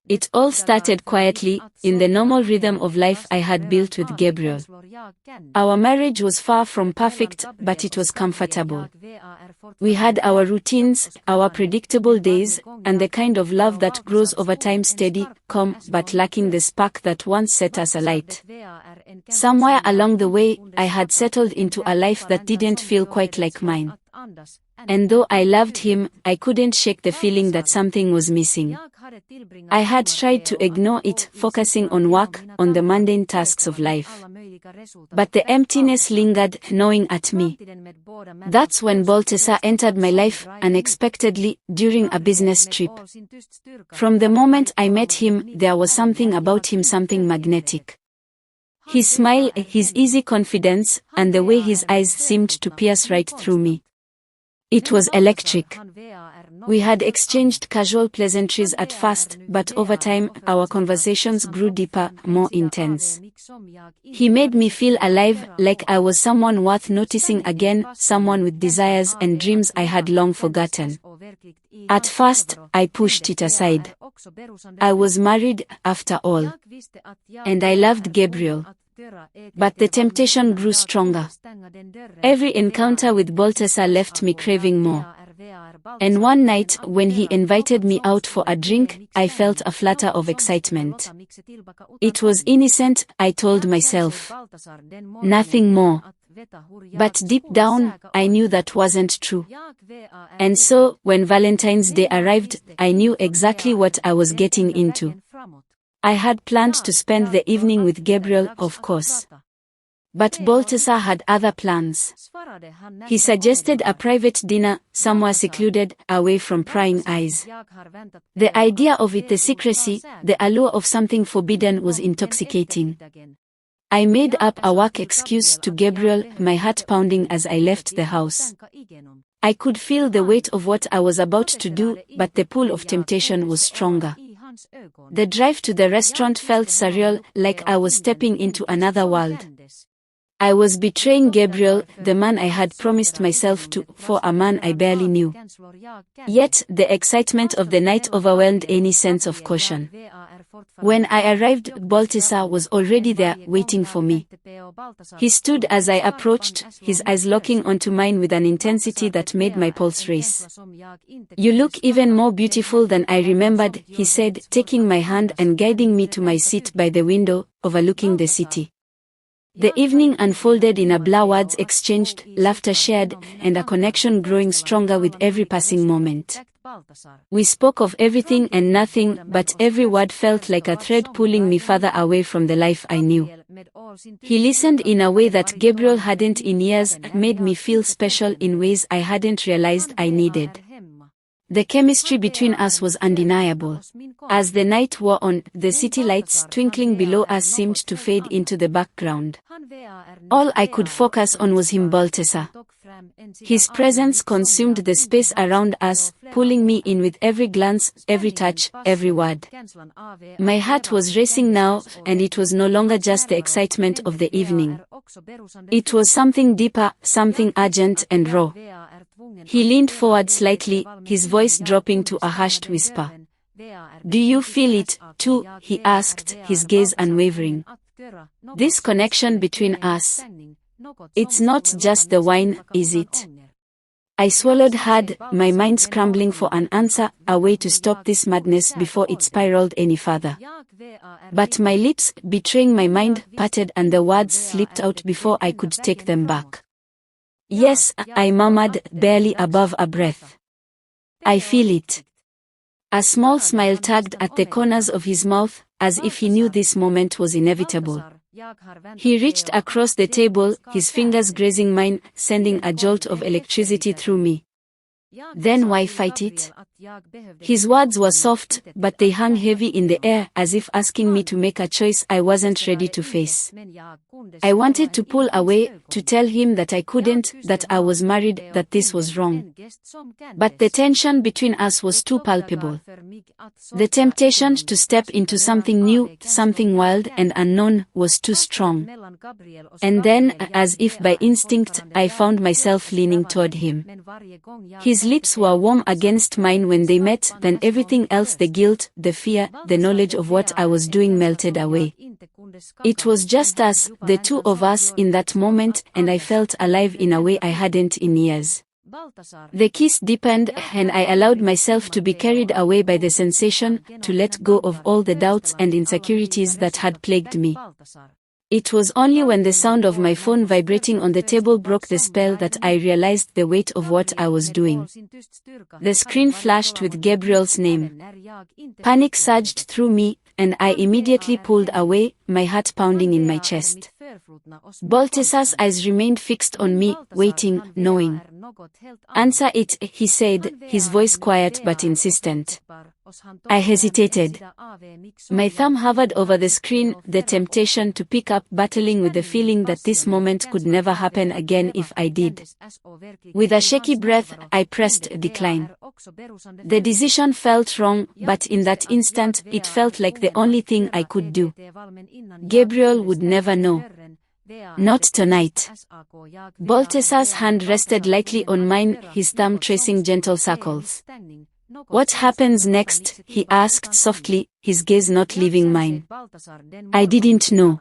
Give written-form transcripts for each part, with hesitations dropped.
It all started quietly, in the normal rhythm of life I had built with Gabriel. Our marriage was far from perfect, but it was comfortable. We had our routines, our predictable days, and the kind of love that grows over time, steady, calm, but lacking the spark that once set us alight. Somewhere along the way, I had settled into a life that didn't feel quite like mine. And though I loved him, I couldn't shake the feeling that something was missing. I had tried to ignore it, focusing on work, on the mundane tasks of life. But the emptiness lingered, gnawing at me. That's when Baltasar entered my life, unexpectedly, during a business trip. From the moment I met him, there was something about him, something magnetic. His smile, his easy confidence, and the way his eyes seemed to pierce right through me. It was electric. We had exchanged casual pleasantries at first, but over time, our conversations grew deeper, more intense. He made me feel alive, like I was someone worth noticing again, someone with desires and dreams I had long forgotten. At first, I pushed it aside. I was married, after all. And I loved Gabriel. But the temptation grew stronger. Every encounter with Baltasar left me craving more. And one night, when he invited me out for a drink, I felt a flutter of excitement. It was innocent, I told myself. Nothing more. But deep down, I knew that wasn't true. And so, when Valentine's Day arrived, I knew exactly what I was getting into. I had planned to spend the evening with Gabriel, of course. But Baltasar had other plans. He suggested a private dinner, somewhere secluded, away from prying eyes. The idea of it, the secrecy, the allure of something forbidden, was intoxicating. I made up a work excuse to Gabriel, my heart pounding as I left the house. I could feel the weight of what I was about to do, but the pull of temptation was stronger. The drive to the restaurant felt surreal, like I was stepping into another world. I was betraying Gabriel, the man I had promised myself to, for a man I barely knew. Yet, the excitement of the night overwhelmed any sense of caution. When I arrived, Baltasar was already there, waiting for me. He stood as I approached, his eyes locking onto mine with an intensity that made my pulse race. "You look even more beautiful than I remembered," he said, taking my hand and guiding me to my seat by the window, overlooking the city. The evening unfolded in a blur, words exchanged, laughter shared, and a connection growing stronger with every passing moment. We spoke of everything and nothing, but every word felt like a thread pulling me further away from the life I knew. He listened in a way that Gabriel hadn't in years, made me feel special in ways I hadn't realized I needed. The chemistry between us was undeniable. As the night wore on, the city lights twinkling below us seemed to fade into the background. All I could focus on was him, Baltasar. His presence consumed the space around us, pulling me in with every glance, every touch, every word. My heart was racing now, and it was no longer just the excitement of the evening. It was something deeper, something urgent and raw. He leaned forward slightly, his voice dropping to a hushed whisper. "Do you feel it, too?" he asked, his gaze unwavering. "This connection between us. It's not just the wine, is it?" I swallowed hard, my mind scrambling for an answer, a way to stop this madness before it spiraled any further. But my lips, betraying my mind, parted and the words slipped out before I could take them back. "Yes," I murmured, barely above a breath. "I feel it." A small smile tugged at the corners of his mouth, as if he knew this moment was inevitable. He reached across the table, his fingers grazing mine, sending a jolt of electricity through me. "Then why fight it?" His words were soft, but they hung heavy in the air, as if asking me to make a choice I wasn't ready to face. I wanted to pull away, to tell him that I couldn't, that I was married, that this was wrong. But the tension between us was too palpable. The temptation to step into something new, something wild and unknown, was too strong. And then, as if by instinct, I found myself leaning toward him. His lips were warm against mine and when they met, then everything else, the guilt, the fear, the knowledge of what I was doing melted away. It was just us, the two of us in that moment, and I felt alive in a way I hadn't in years. The kiss deepened, and I allowed myself to be carried away by the sensation, to let go of all the doubts and insecurities that had plagued me. It was only when the sound of my phone vibrating on the table broke the spell that I realized the weight of what I was doing. The screen flashed with Gabriel's name. Panic surged through me, and I immediately pulled away, my heart pounding in my chest. Balthasar's eyes remained fixed on me, waiting, knowing. "Answer it," he said, his voice quiet but insistent. I hesitated. My thumb hovered over the screen, the temptation to pick up, battling with the feeling that this moment could never happen again if I did. With a shaky breath, I pressed decline. The decision felt wrong, but in that instant, it felt like the only thing I could do. Gabriel would never know. Not tonight. Balthasar's hand rested lightly on mine, his thumb tracing gentle circles. "What happens next?" he asked softly, his gaze not leaving mine. I didn't know.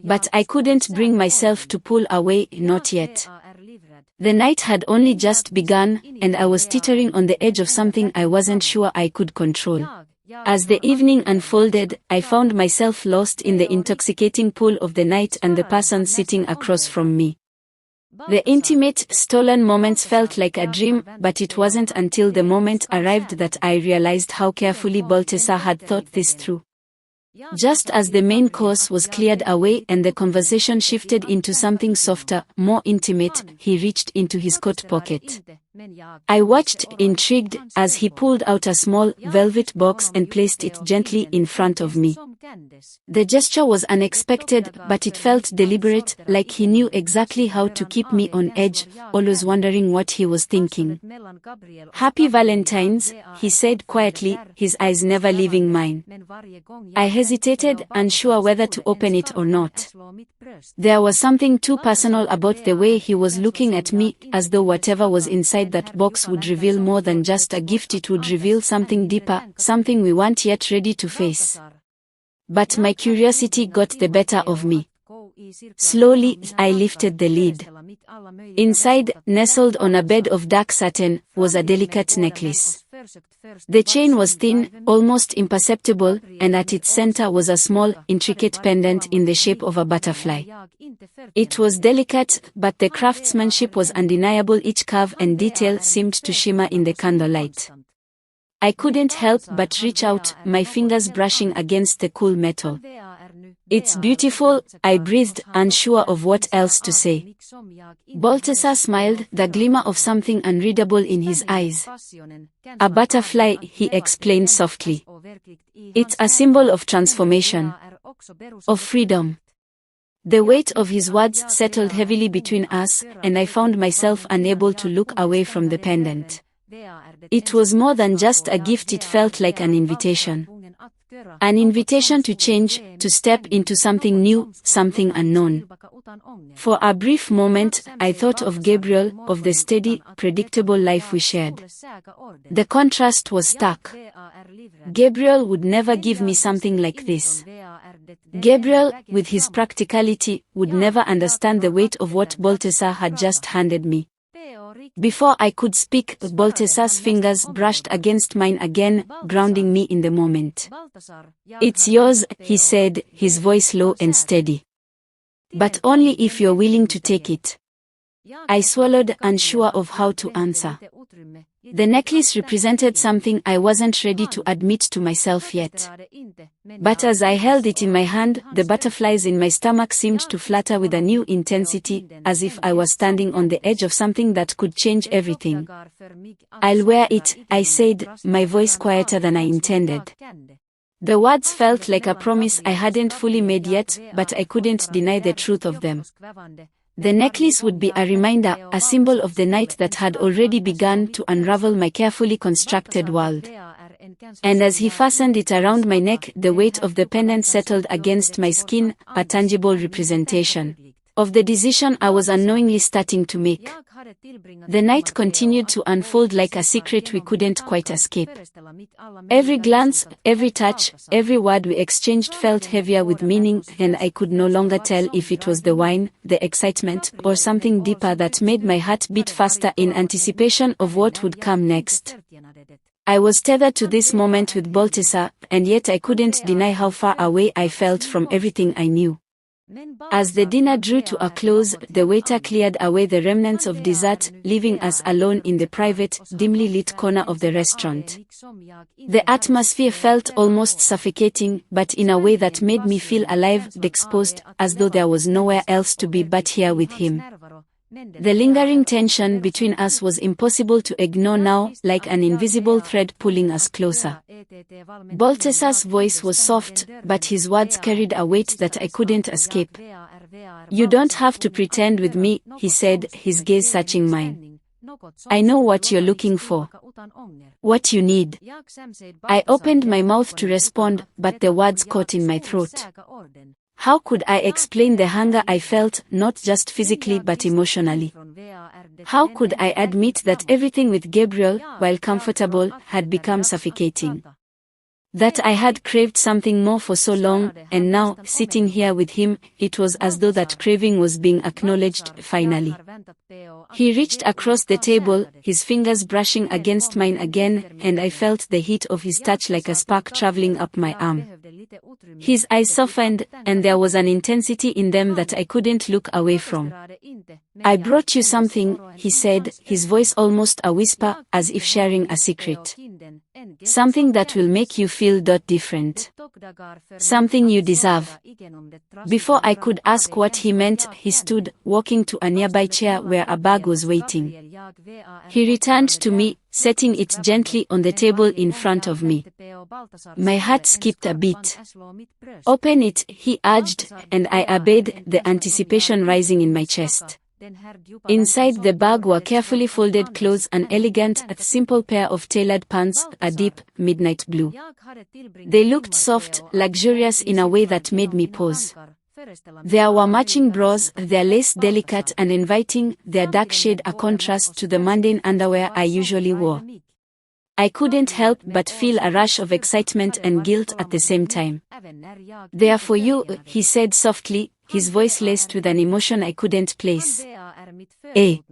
But I couldn't bring myself to pull away, not yet. The night had only just begun, and I was teetering on the edge of something I wasn't sure I could control. As the evening unfolded, I found myself lost in the intoxicating pool of the night and the person sitting across from me. The intimate, stolen moments felt like a dream, but it wasn't until the moment arrived that I realized how carefully Balthasar had thought this through. Just as the main course was cleared away and the conversation shifted into something softer, more intimate, he reached into his coat pocket. I watched, intrigued, as he pulled out a small, velvet box and placed it gently in front of me. The gesture was unexpected, but it felt deliberate, like he knew exactly how to keep me on edge, always wondering what he was thinking. "Happy Valentine's," he said quietly, his eyes never leaving mine. I hesitated, unsure whether to open it or not. There was something too personal about the way he was looking at me, as though whatever was inside that box would reveal more than just a gift. It would reveal something deeper, something we weren't yet ready to face. But my curiosity got the better of me. Slowly, I lifted the lid. Inside, nestled on a bed of dark satin, was a delicate necklace. The chain was thin, almost imperceptible, and at its center was a small, intricate pendant in the shape of a butterfly. It was delicate, but the craftsmanship was undeniable. Each curve and detail seemed to shimmer in the candlelight. I couldn't help but reach out, my fingers brushing against the cool metal. "It's beautiful," I breathed, unsure of what else to say. Balthasar smiled, the glimmer of something unreadable in his eyes. "A butterfly," he explained softly. "It's a symbol of transformation, of freedom." The weight of his words settled heavily between us, and I found myself unable to look away from the pendant. It was more than just a gift, it felt like an invitation. An invitation to change, to step into something new, something unknown. For a brief moment, I thought of Gabriel, of the steady, predictable life we shared. The contrast was stark. Gabriel would never give me something like this. Gabriel, with his practicality, would never understand the weight of what Balthasar had just handed me. Before I could speak, Balthasar's fingers brushed against mine again, grounding me in the moment. "It's yours," he said, his voice low and steady. "But only if you're willing to take it." I swallowed, unsure of how to answer. The necklace represented something I wasn't ready to admit to myself yet. But as I held it in my hand, the butterflies in my stomach seemed to flutter with a new intensity, as if I was standing on the edge of something that could change everything. "I'll wear it," I said, my voice quieter than I intended. The words felt like a promise I hadn't fully made yet, but I couldn't deny the truth of them. The necklace would be a reminder, a symbol of the night that had already begun to unravel my carefully constructed world. And as he fastened it around my neck, the weight of the pendant settled against my skin, a tangible representation. of the decision I was unknowingly starting to make. The night continued to unfold like a secret we couldn't quite escape. Every glance, every touch, every word we exchanged felt heavier with meaning, and I could no longer tell if it was the wine, the excitement, or something deeper that made my heart beat faster in anticipation of what would come next. I was tethered to this moment with Balthasar, and yet I couldn't deny how far away I felt from everything I knew. As the dinner drew to a close, the waiter cleared away the remnants of dessert, leaving us alone in the private, dimly lit corner of the restaurant. The atmosphere felt almost suffocating, but in a way that made me feel alive, exposed, as though there was nowhere else to be but here with him. The lingering tension between us was impossible to ignore now, like an invisible thread pulling us closer. Balthasar's voice was soft, but his words carried a weight that I couldn't escape. "You don't have to pretend with me," he said, his gaze searching mine. "I know what you're looking for. What you need." I opened my mouth to respond, but the words caught in my throat. How could I explain the hunger I felt, not just physically but emotionally? How could I admit that everything with Gabriel, while comfortable, had become suffocating? That I had craved something more for so long, and now, sitting here with him, it was as though that craving was being acknowledged, finally. He reached across the table, his fingers brushing against mine again, and I felt the heat of his touch like a spark traveling up my arm. His eyes softened, and there was an intensity in them that I couldn't look away from. "I brought you something," he said, his voice almost a whisper, as if sharing a secret. "Something that will make you feel different. Something you deserve." Before I could ask what he meant, he stood, walking to a nearby chair where a bag was waiting. He returned to me, setting it gently on the table in front of me. My heart skipped a beat. "Open it," he urged, and I obeyed, the anticipation rising in my chest. Inside the bag were carefully folded clothes, an elegant, simple pair of tailored pants, a deep, midnight blue. They looked soft, luxurious in a way that made me pause. There were matching bras, their lace delicate and inviting, their dark shade a contrast to the mundane underwear I usually wore. I couldn't help but feel a rush of excitement and guilt at the same time. "They're for you," he said softly, his voice laced with an emotion I couldn't place. "A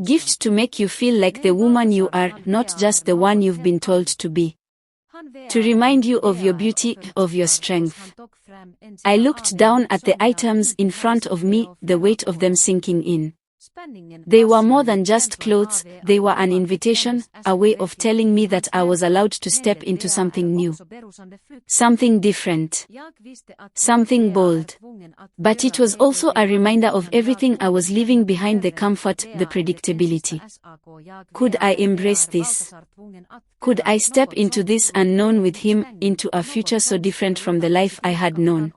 gift to make you feel like the woman you are, not just the one you've been told to be. To remind you of your beauty, of your strength." I looked down at the items in front of me, the weight of them sinking in. They were more than just clothes, they were an invitation, a way of telling me that I was allowed to step into something new. Something different. Something bold. But it was also a reminder of everything I was leaving behind, the comfort, the predictability. Could I embrace this? Could I step into this unknown with him, into a future so different from the life I had known?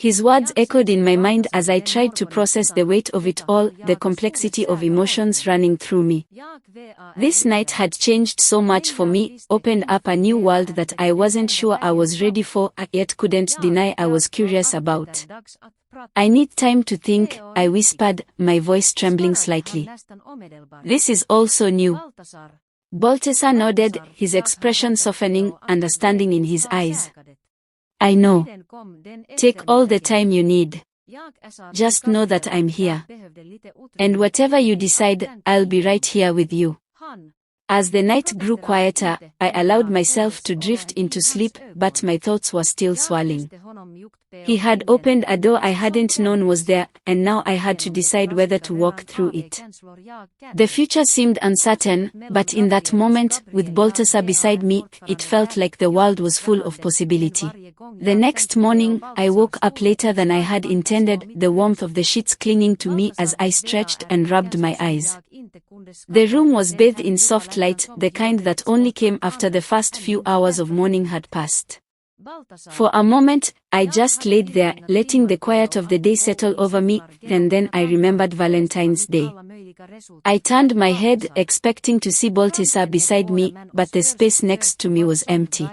His words echoed in my mind as I tried to process the weight of it all, the complexity of emotions running through me. This night had changed so much for me, opened up a new world that I wasn't sure I was ready for, yet couldn't deny I was curious about. "I need time to think," I whispered, my voice trembling slightly. "This is also new." Balthasar nodded, his expression softening, understanding in his eyes. "I know. Take all the time you need. Just know that I'm here. And whatever you decide, I'll be right here with you." As the night grew quieter, I allowed myself to drift into sleep, but my thoughts were still swirling. He had opened a door I hadn't known was there, and now I had to decide whether to walk through it. The future seemed uncertain, but in that moment, with Balthasar beside me, it felt like the world was full of possibility. The next morning, I woke up later than I had intended, the warmth of the sheets clinging to me as I stretched and rubbed my eyes. The room was bathed in soft light, the kind that only came after the first few hours of morning had passed. For a moment, I just laid there, letting the quiet of the day settle over me, and then I remembered Valentine's Day. I turned my head, expecting to see Balthasar beside me, but the space next to me was empty.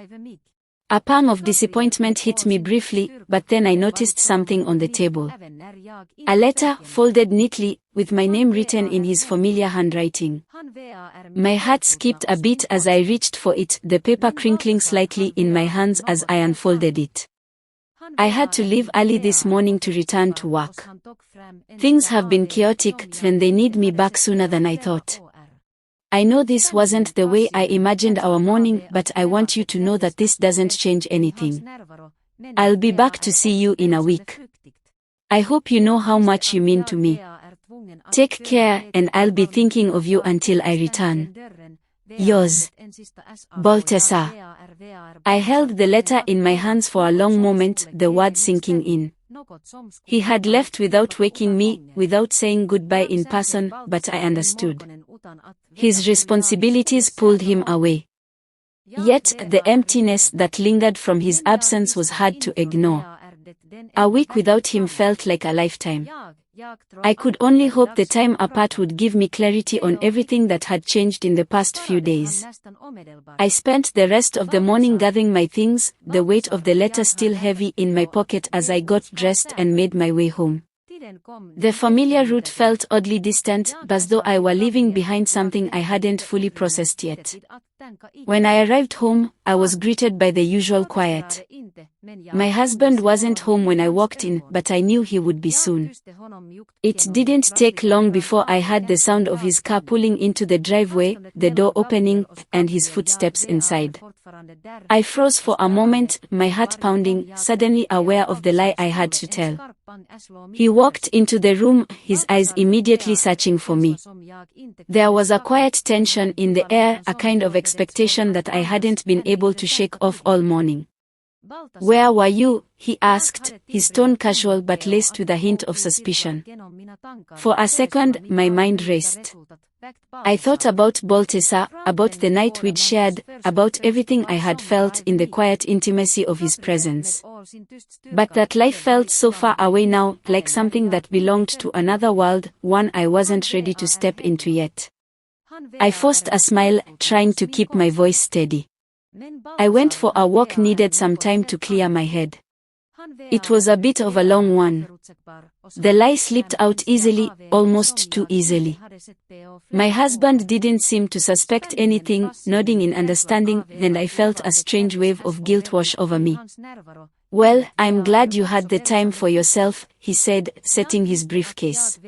A pang of disappointment hit me briefly, but then I noticed something on the table. A letter, folded neatly, with my name written in his familiar handwriting. My heart skipped a beat as I reached for it, the paper crinkling slightly in my hands as I unfolded it. I had to leave early this morning to return to work. Things have been chaotic, and they need me back sooner than I thought. I know this wasn't the way I imagined our morning, but I want you to know that this doesn't change anything. I'll be back to see you in a week. I hope you know how much you mean to me. Take care, and I'll be thinking of you until I return. Yours, Balthasar. I held the letter in my hands for a long moment, the words sinking in. He had left without waking me, without saying goodbye in person, but I understood. His responsibilities pulled him away. Yet, the emptiness that lingered from his absence was hard to ignore. A week without him felt like a lifetime. I could only hope the time apart would give me clarity on everything that had changed in the past few days. I spent the rest of the morning gathering my things, the weight of the letter still heavy in my pocket as I got dressed and made my way home. The familiar route felt oddly distant, as though I were leaving behind something I hadn't fully processed yet. When I arrived home, I was greeted by the usual quiet. My husband wasn't home when I walked in, but I knew he would be soon. It didn't take long before I heard the sound of his car pulling into the driveway, the door opening, and his footsteps inside. I froze for a moment, my heart pounding, suddenly aware of the lie I had to tell. He walked into the room, his eyes immediately searching for me. There was a quiet tension in the air, a kind of expectation that I hadn't been able to shake off all morning. "Where were you?" he asked, his tone casual but laced with a hint of suspicion. For a second, my mind raced. I thought about Balthasar, about the night we'd shared, about everything I had felt in the quiet intimacy of his presence. But that life felt so far away now, like something that belonged to another world, one I wasn't ready to step into yet. I forced a smile, trying to keep my voice steady. I went for a walk, needed some time to clear my head. It was a bit of a long one. The lie slipped out easily, almost too easily. My husband didn't seem to suspect anything, nodding in understanding, and I felt a strange wave of guilt wash over me. "Well, I'm glad you had the time for yourself," he said, setting his briefcase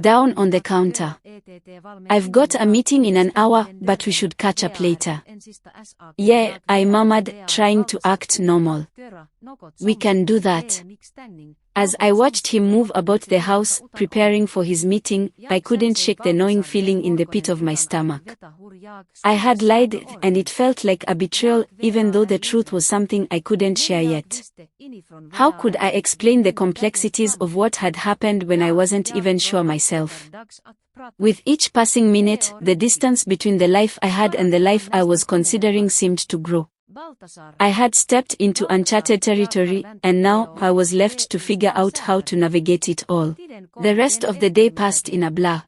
down on the counter. "I've got a meeting in an hour, but we should catch up later." "Yeah," I murmured, trying to act normal. "We can do that." As I watched him move about the house, preparing for his meeting, I couldn't shake the gnawing feeling in the pit of my stomach. I had lied, and it felt like a betrayal, even though the truth was something I couldn't share yet. How could I explain the complexities of what had happened when I wasn't even sure myself? With each passing minute, the distance between the life I had and the life I was considering seemed to grow. I had stepped into uncharted territory, and now I was left to figure out how to navigate it all. The rest of the day passed in a blur.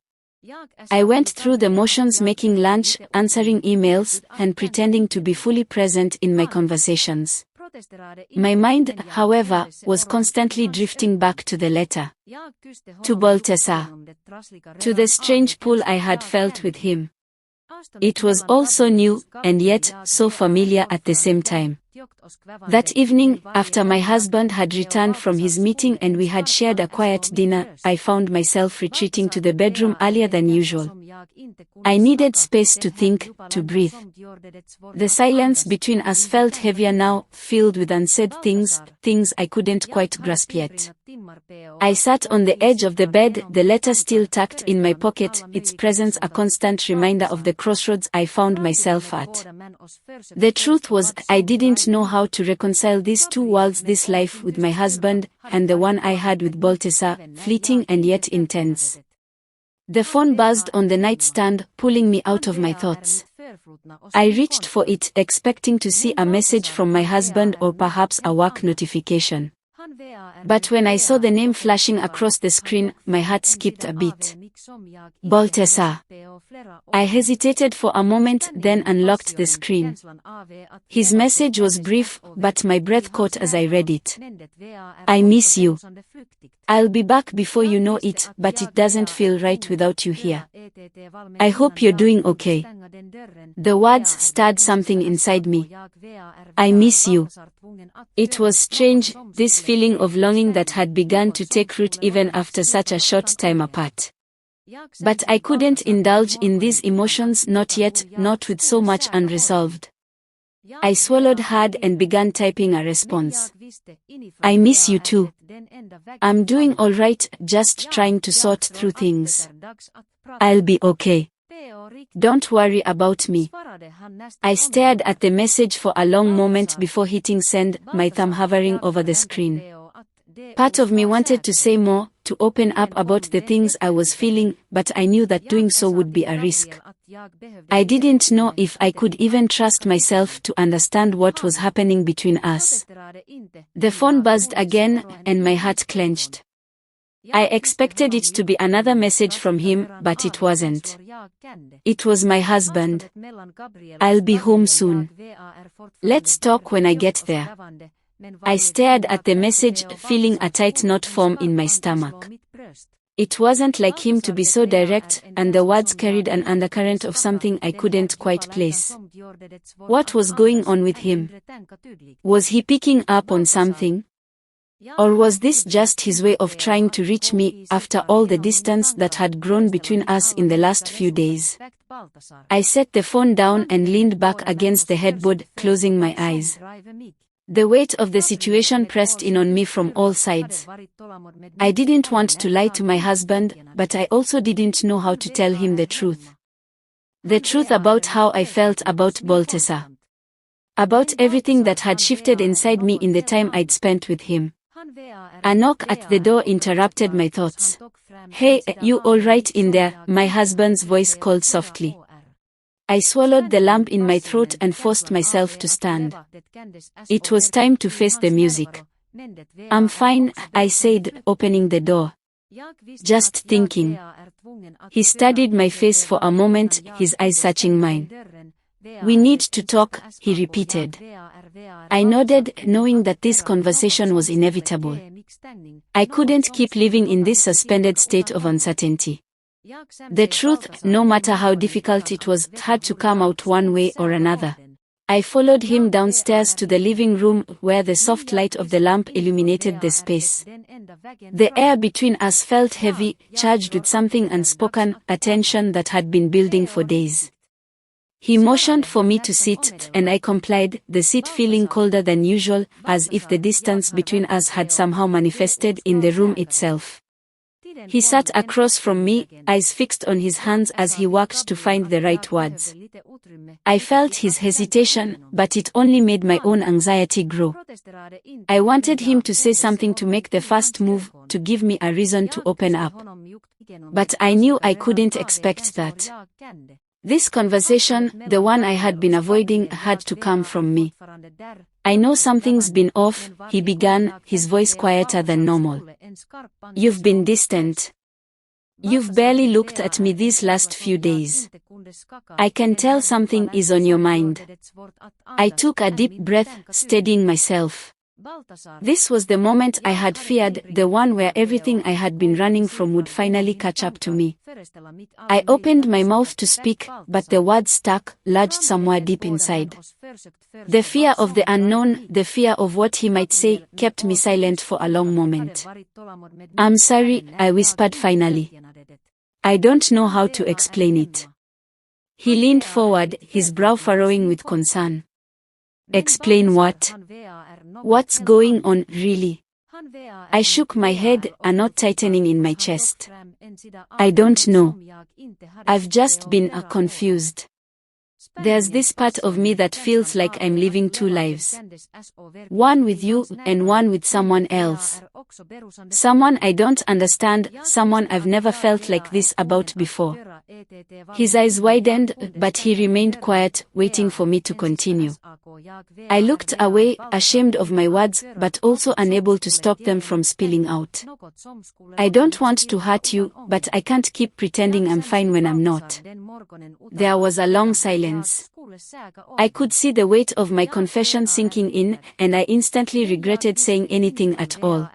I went through the motions, making lunch, answering emails, and pretending to be fully present in my conversations. My mind, however, was constantly drifting back to the letter. To Balthasar. To the strange pull I had felt with him. It was all so new, and yet, so familiar at the same time. That evening, after my husband had returned from his meeting and we had shared a quiet dinner, I found myself retreating to the bedroom earlier than usual. I needed space to think, to breathe. The silence between us felt heavier now, filled with unsaid things, things I couldn't quite grasp yet. I sat on the edge of the bed, the letter still tucked in my pocket, its presence a constant reminder of the crossroads I found myself at. The truth was, I didn't know how to reconcile these two worlds, this life with my husband, and the one I had with Balthasar, fleeting and yet intense. The phone buzzed on the nightstand, pulling me out of my thoughts. I reached for it, expecting to see a message from my husband or perhaps a work notification. But when I saw the name flashing across the screen, my heart skipped a beat. Balthasar. I hesitated for a moment, then unlocked the screen. His message was brief, but my breath caught as I read it. I miss you. I'll be back before you know it, but it doesn't feel right without you here. I hope you're doing okay. The words stirred something inside me. I miss you. It was strange, this feeling of longing that had begun to take root even after such a short time apart. But I couldn't indulge in these emotions, not yet, not with so much unresolved. I swallowed hard and began typing a response. I miss you too. I'm doing all right, just trying to sort through things. I'll be okay. Don't worry about me. I stared at the message for a long moment before hitting send, my thumb hovering over the screen. Part of me wanted to say more, to open up about the things I was feeling, but I knew that doing so would be a risk. I didn't know if I could even trust myself to understand what was happening between us. The phone buzzed again, and my heart clenched. I expected it to be another message from him, but it wasn't. It was my husband. I'll be home soon. Let's talk when I get there. I stared at the message, feeling a tight knot form in my stomach. It wasn't like him to be so direct, and the words carried an undercurrent of something I couldn't quite place. What was going on with him? Was he picking up on something? Or was this just his way of trying to reach me, after all the distance that had grown between us in the last few days? I set the phone down and leaned back against the headboard, closing my eyes. The weight of the situation pressed in on me from all sides. I didn't want to lie to my husband, but I also didn't know how to tell him the truth. The truth about how I felt about Balthasar. About everything that had shifted inside me in the time I'd spent with him. A knock at the door interrupted my thoughts. Hey, you all right in there? My husband's voice called softly. I swallowed the lump in my throat and forced myself to stand. It was time to face the music. I'm fine, I said, opening the door. Just thinking. He studied my face for a moment, his eyes searching mine. We need to talk, he repeated. I nodded, knowing that this conversation was inevitable. I couldn't keep living in this suspended state of uncertainty. The truth, no matter how difficult it was, had to come out one way or another. I followed him downstairs to the living room, where the soft light of the lamp illuminated the space. The air between us felt heavy, charged with something unspoken, a tension that had been building for days. He motioned for me to sit, and I complied, the seat feeling colder than usual, as if the distance between us had somehow manifested in the room itself. He sat across from me, eyes fixed on his hands as he worked to find the right words. I felt his hesitation, but it only made my own anxiety grow. I wanted him to say something to make the first move, to give me a reason to open up. But I knew I couldn't expect that. This conversation, the one I had been avoiding, had to come from me. I know something's been off, he began, his voice quieter than normal. You've been distant. You've barely looked at me these last few days. I can tell something is on your mind. I took a deep breath, steadying myself. This was the moment I had feared, the one where everything I had been running from would finally catch up to me. I opened my mouth to speak, but the words stuck, lodged somewhere deep inside. The fear of the unknown, the fear of what he might say, kept me silent for a long moment. I'm sorry, I whispered finally. I don't know how to explain it. He leaned forward, his brow furrowing with concern. Explain what? What's going on, really? I shook my head, a knot tightening in my chest. I don't know. I've just been confused. There's this part of me that feels like I'm living two lives. One with you and one with someone else. Someone I don't understand, someone I've never felt like this about before. His eyes widened, but he remained quiet, waiting for me to continue. I looked away, ashamed of my words, but also unable to stop them from spilling out. I don't want to hurt you, but I can't keep pretending I'm fine when I'm not. There was a long silence. I could see the weight of my confession sinking in, and I instantly regretted saying anything at all.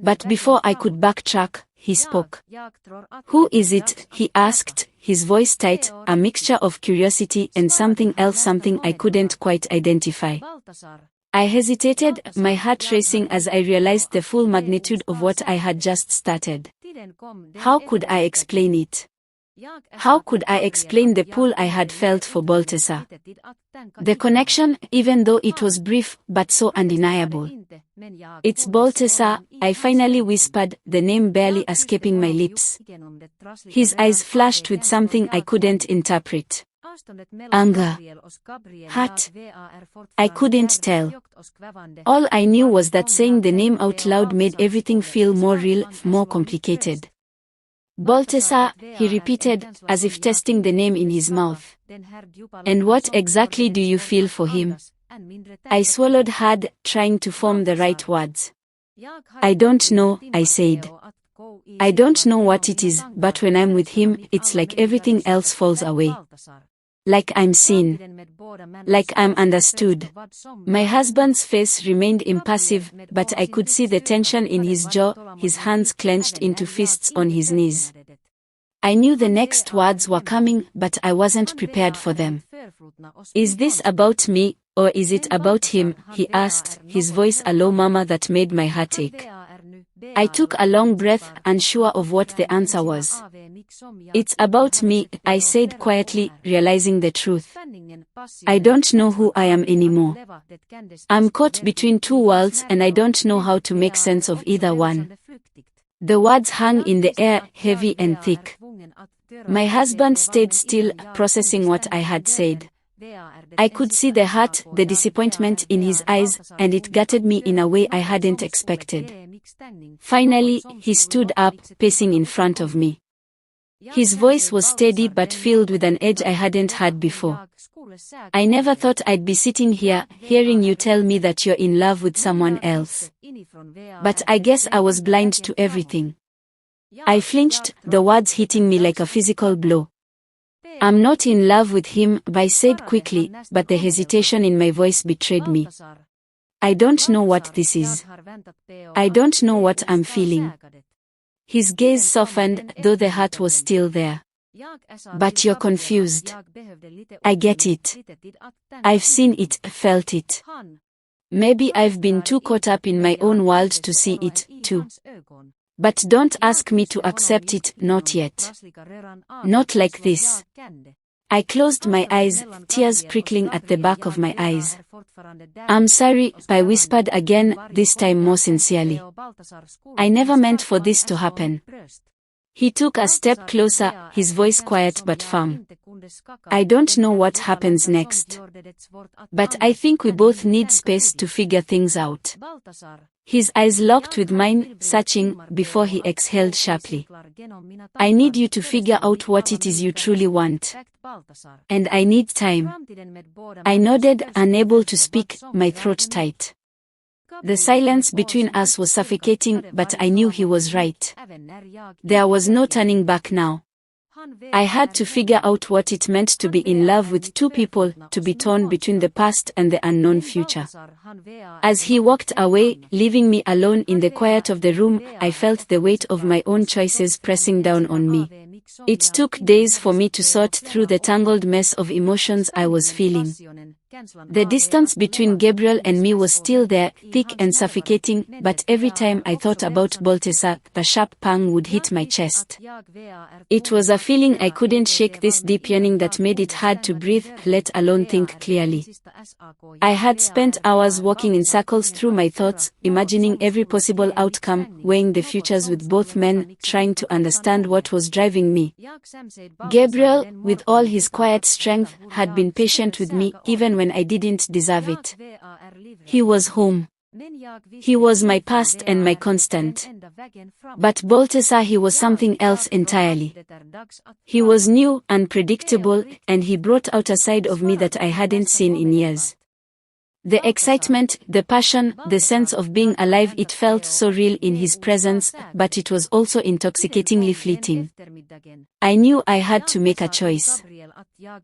But before I could backtrack, he spoke. "Who is it?" he asked, his voice tight, a mixture of curiosity and something else, something I couldn't quite identify. I hesitated, my heart racing as I realized the full magnitude of what I had just started. How could I explain it? How could I explain the pull I had felt for Baltasar? The connection, even though it was brief, but so undeniable. "It's Baltasar," I finally whispered, the name barely escaping my lips. His eyes flashed with something I couldn't interpret. Anger. Hurt. I couldn't tell. All I knew was that saying the name out loud made everything feel more real, more complicated. "Baltasar," he repeated, as if testing the name in his mouth. "And what exactly do you feel for him?" I swallowed hard, trying to form the right words. "I don't know," I said. "I don't know what it is, but when I'm with him, it's like everything else falls away. Like I'm seen. Like I'm understood." My husband's face remained impassive, but I could see the tension in his jaw, his hands clenched into fists on his knees. I knew the next words were coming, but I wasn't prepared for them. "Is this about me, or is it about him?" he asked, his voice a low murmur that made my heart ache. I took a long breath, unsure of what the answer was. "It's about me," I said quietly, realizing the truth. "I don't know who I am anymore. I'm caught between two worlds and I don't know how to make sense of either one." The words hung in the air, heavy and thick. My husband stayed still, processing what I had said. I could see the hurt, the disappointment in his eyes, and it gutted me in a way I hadn't expected. Finally, he stood up, pacing in front of me. His voice was steady but filled with an edge I hadn't heard before. "I never thought I'd be sitting here, hearing you tell me that you're in love with someone else. But I guess I was blind to everything." I flinched, the words hitting me like a physical blow. "I'm not in love with him," I said quickly, but the hesitation in my voice betrayed me. "I don't know what this is. I don't know what I'm feeling." His gaze softened, though the heart was still there. "But you're confused. I get it. I've seen it, felt it. Maybe I've been too caught up in my own world to see it, too. But don't ask me to accept it, not yet. Not like this." I closed my eyes, tears prickling at the back of my eyes. "I'm sorry," I whispered again, this time more sincerely. "I never meant for this to happen." He took a step closer, his voice quiet but firm. "I don't know what happens next. But I think we both need space to figure things out." His eyes locked with mine, searching, before he exhaled sharply. "I need you to figure out what it is you truly want. And I need time." I nodded, unable to speak, my throat tight. The silence between us was suffocating, but I knew he was right. There was no turning back now. I had to figure out what it meant to be in love with two people, to be torn between the past and the unknown future. As he walked away, leaving me alone in the quiet of the room, I felt the weight of my own choices pressing down on me. It took days for me to sort through the tangled mess of emotions I was feeling. The distance between Gabriel and me was still there, thick and suffocating, but every time I thought about Balthasar, a sharp pang would hit my chest. It was a feeling I couldn't shake, this deep yearning that made it hard to breathe, let alone think clearly. I had spent hours walking in circles through my thoughts, imagining every possible outcome, weighing the futures with both men, trying to understand what was driving me. Gabriel, with all his quiet strength, had been patient with me, even when I didn't deserve it. He was home. He was my past and my constant. But Balthasar, he was something else entirely. He was new, unpredictable, and he brought out a side of me that I hadn't seen in years. The excitement, the passion, the sense of being alive, it felt so real in his presence, but it was also intoxicatingly fleeting. I knew I had to make a choice.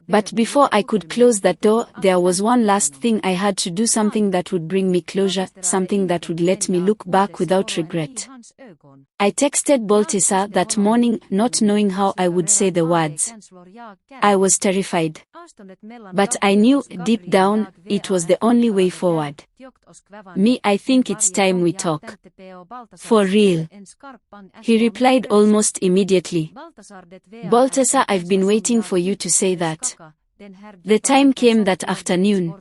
But before I could close that door, there was one last thing I had to do, something that would bring me closure, something that would let me look back without regret. I texted Balthasar that morning, not knowing how I would say the words. I was terrified. But I knew, deep down, it was the only way forward. I think it's time we talk. For real. He replied almost immediately. Balthasar, I've been waiting for you to say that. The time came that afternoon.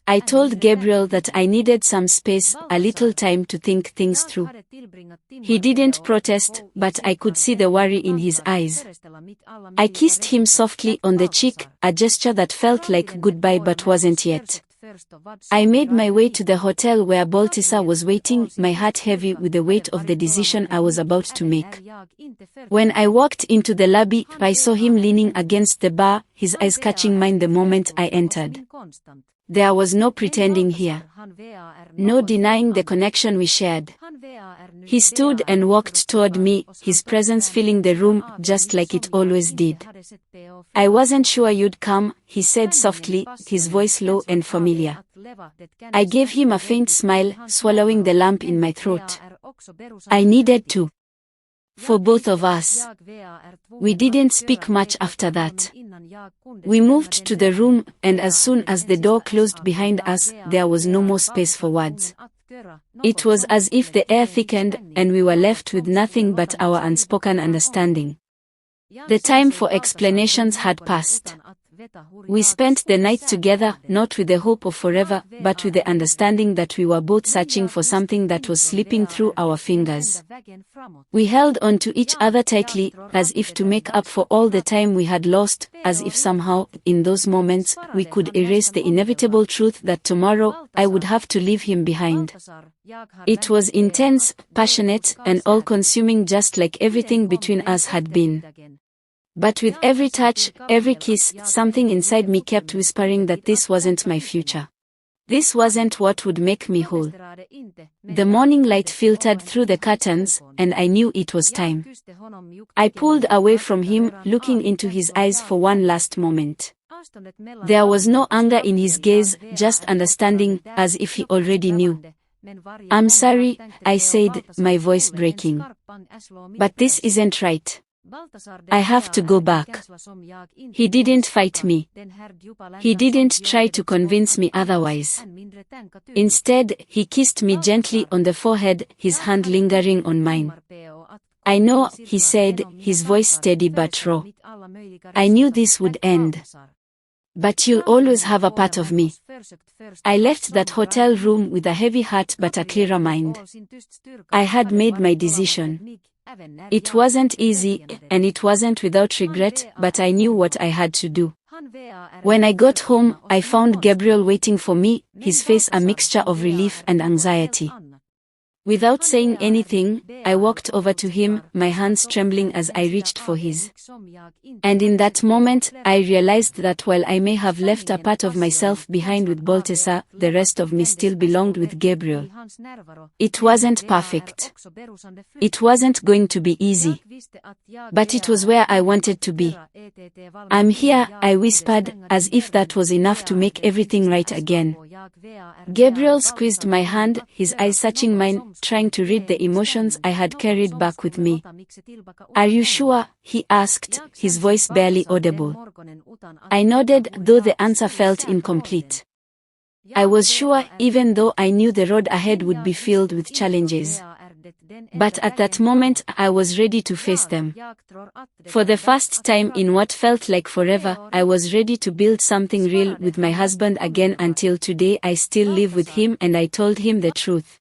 I told Gabriel that I needed some space, a little time to think things through. He didn't protest, but I could see the worry in his eyes. I kissed him softly on the cheek, a gesture that felt like goodbye but wasn't yet. I made my way to the hotel where Balthasar was waiting, my heart heavy with the weight of the decision I was about to make. When I walked into the lobby, I saw him leaning against the bar, his eyes catching mine the moment I entered. There was no pretending here. No denying the connection we shared. He stood and walked toward me, his presence filling the room just like it always did. I wasn't sure you'd come, he said softly, his voice low and familiar. I gave him a faint smile, swallowing the lump in my throat. I needed to. For both of us. We didn't speak much after that. We moved to the room, and as soon as the door closed behind us, there was no more space for words. It was as if the air thickened, and we were left with nothing but our unspoken understanding. The time for explanations had passed. We spent the night together, not with the hope of forever, but with the understanding that we were both searching for something that was slipping through our fingers. We held on to each other tightly, as if to make up for all the time we had lost, as if somehow, in those moments, we could erase the inevitable truth that tomorrow, I would have to leave him behind. It was intense, passionate, and all-consuming, just like everything between us had been. But with every touch, every kiss, something inside me kept whispering that this wasn't my future. This wasn't what would make me whole. The morning light filtered through the curtains, and I knew it was time. I pulled away from him, looking into his eyes for one last moment. There was no anger in his gaze, just understanding, as if he already knew. I'm sorry, I said, my voice breaking. But this isn't right. I have to go back. He didn't fight me. He didn't try to convince me otherwise. Instead, he kissed me gently on the forehead, his hand lingering on mine. I know, he said, his voice steady but raw. I knew this would end. But you'll always have a part of me. I left that hotel room with a heavy heart but a clearer mind. I had made my decision. It wasn't easy, and it wasn't without regret, but I knew what I had to do. When I got home, I found Gabriel waiting for me, his face a mixture of relief and anxiety. Without saying anything, I walked over to him, my hands trembling as I reached for his. And in that moment, I realized that while I may have left a part of myself behind with Balthasar, the rest of me still belonged with Gabriel. It wasn't perfect. It wasn't going to be easy. But it was where I wanted to be. I'm here, I whispered, as if that was enough to make everything right again. Gabriel squeezed my hand, his eyes searching mine, trying to read the emotions I had carried back with me. Are you sure? He asked, his voice barely audible. I nodded, though the answer felt incomplete. I was sure, even though I knew the road ahead would be filled with challenges. But at that moment, I was ready to face them. For the first time in what felt like forever, I was ready to build something real with my husband again. Until today I still live with him and I told him the truth.